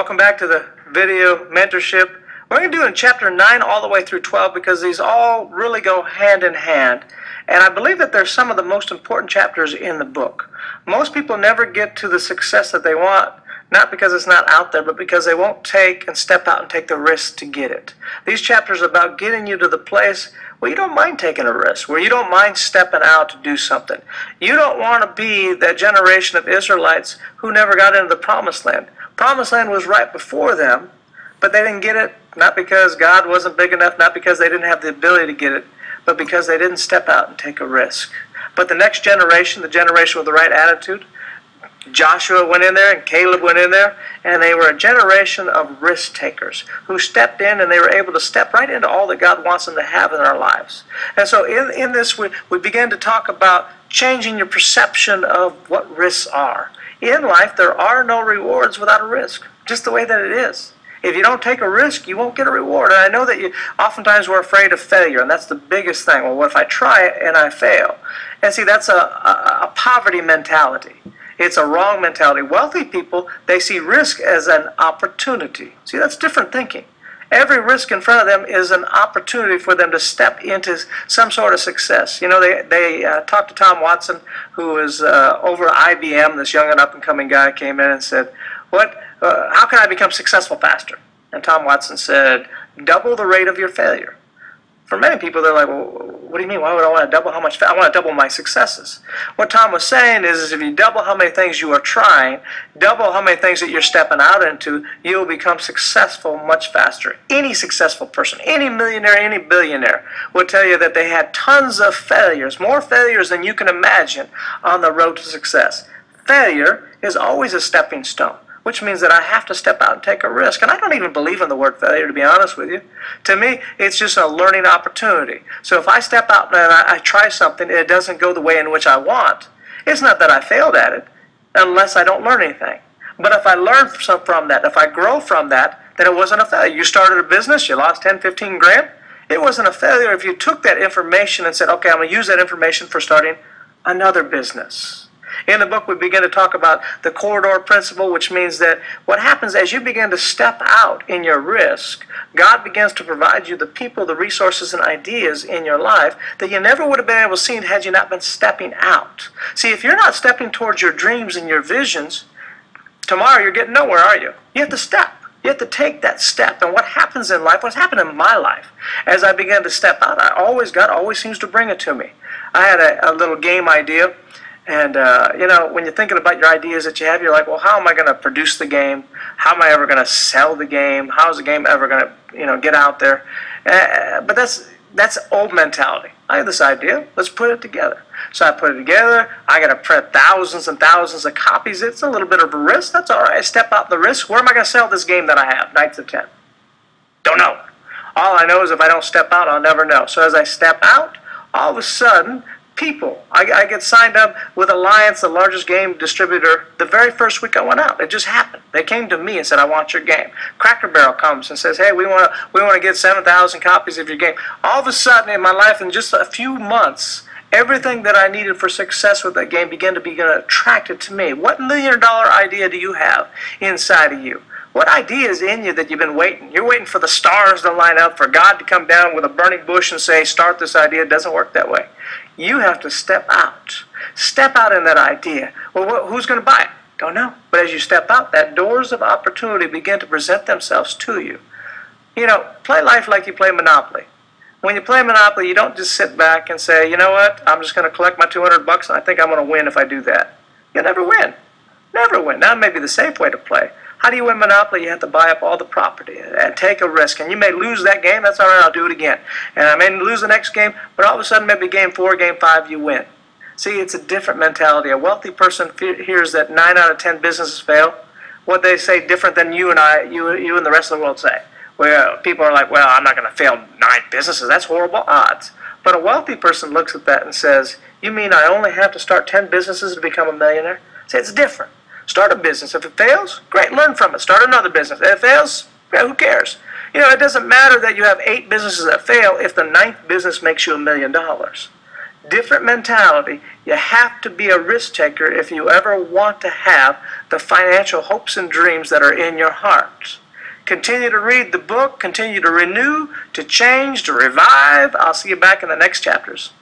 Welcome back to the video mentorship. We're going to do in chapter 9 all the way through 12 because these all really go hand in hand. And I believe that they're some of the most important chapters in the book. Most people never get to the success that they want, not because it's not out there, but because they won't take and step out and take the risk to get it. These chapters are about getting you to the place where you don't mind taking a risk, where you don't mind stepping out to do something. You don't want to be that generation of Israelites who never got into the Promised Land. Promised Land was right before them, but they didn't get it, not because God wasn't big enough, not because they didn't have the ability to get it, but because they didn't step out and take a risk. But the next generation, the generation with the right attitude, Joshua went in there and Caleb went in there, and they were a generation of risk takers who stepped in and they were able to step right into all that God wants them to have in their lives. And so in this we began to talk about changing your perception of what risks are. In life, there are no rewards without a risk, just the way that it is. If you don't take a risk, you won't get a reward. And I know that oftentimes we're afraid of failure, and that's the biggest thing. Well, what if I try it and I fail? And see, that's a poverty mentality. It's a wrong mentality. Wealthy people, they see risk as an opportunity. See, that's different thinking. Every risk in front of them is an opportunity for them to step into some sort of success. You know, they talked to Tom Watson, who was over at IBM. This young and up-and-coming guy came in and said, how can I become successful faster? And Tom Watson said, double the rate of your failure. For many people, they're like, well, what do you mean? Why would I want to double how much? I want to double my successes. What Tom was saying is if you double how many things you are trying, double how many things that you're stepping out into, you'll become successful much faster. Any successful person, any millionaire, any billionaire will tell you that they had tons of failures, more failures than you can imagine on the road to success. Failure is always a stepping stone, which means that I have to step out and take a risk. And I don't even believe in the word failure, to be honest with you. To me, it's just a learning opportunity. So if I step out and I try something and it doesn't go the way in which I want, it's not that I failed at it, unless I don't learn anything. But if I learn from that, if I grow from that, then it wasn't a failure. You started a business, you lost 10, 15 grand. It wasn't a failure if you took that information and said, okay, I'm going to use that information for starting another business. In the book, we begin to talk about the corridor principle, which means that what happens as you begin to step out in your risk, God begins to provide you the people, the resources, and ideas in your life that you never would have been able to see had you not been stepping out. See, if you're not stepping towards your dreams and your visions, tomorrow you're getting nowhere, are you? You have to step. You have to take that step. And what happens in life, what's happened in my life, as I began to step out, God always seems to bring it to me. I had a little game idea. And, you know, when you're thinking about your ideas that you have, you're like, well, how am I going to produce the game? How am I ever going to sell the game? How is the game ever going to, get out there? But that's old mentality. I have this idea. Let's put it together. So I put it together. I got to print thousands and thousands of copies. It's a little bit of a risk. That's all right. I step out the risk. Where am I going to sell this game that I have, Knights of 10? Don't know. All I know is if I don't step out, I'll never know. So as I step out, all of a sudden, people. I get signed up with Alliance, the largest game distributor, the very first week I went out. It just happened. They came to me and said, I want your game. Cracker Barrel comes and says, hey, we want to get 7,000 copies of your game. All of a sudden in my life, in just a few months, everything that I needed for success with that game began to be attracted to me. What $1 million idea do you have inside of you? What idea is in you that you've been waiting? You're waiting for the stars to line up, for God to come down with a burning bush and say, start this idea. It doesn't work that way. You have to step out. Step out in that idea. Well, who's going to buy it? Don't know. But as you step out, that doors of opportunity begin to present themselves to you. You know, play life like you play Monopoly. When you play Monopoly, you don't just sit back and say, you know what, I'm just going to collect my $200 and I think I'm going to win if I do that. You'll never win. Never win. That may be the safe way to play. How do you win Monopoly? You have to buy up all the property and take a risk. And you may lose that game. That's all right. I'll do it again. And I may lose the next game, but all of a sudden, maybe game 4, game 5, you win. See, it's a different mentality. A wealthy person hears that 9 out of 10 businesses fail. What they say different than you and the rest of the world say. Where people are like, well, I'm not going to fail 9 businesses. That's horrible odds. But a wealthy person looks at that and says, you mean I only have to start 10 businesses to become a millionaire? Say, it's different. Start a business. If it fails, great, learn from it. Start another business. If it fails, yeah, who cares? You know, it doesn't matter that you have 8 businesses that fail if the 9th business makes you $1 million. different mentality. You have to be a risk taker if you ever want to have the financial hopes and dreams that are in your heart. Continue to read the book, continue to renew, to change, to revive. I'll see you back in the next chapters.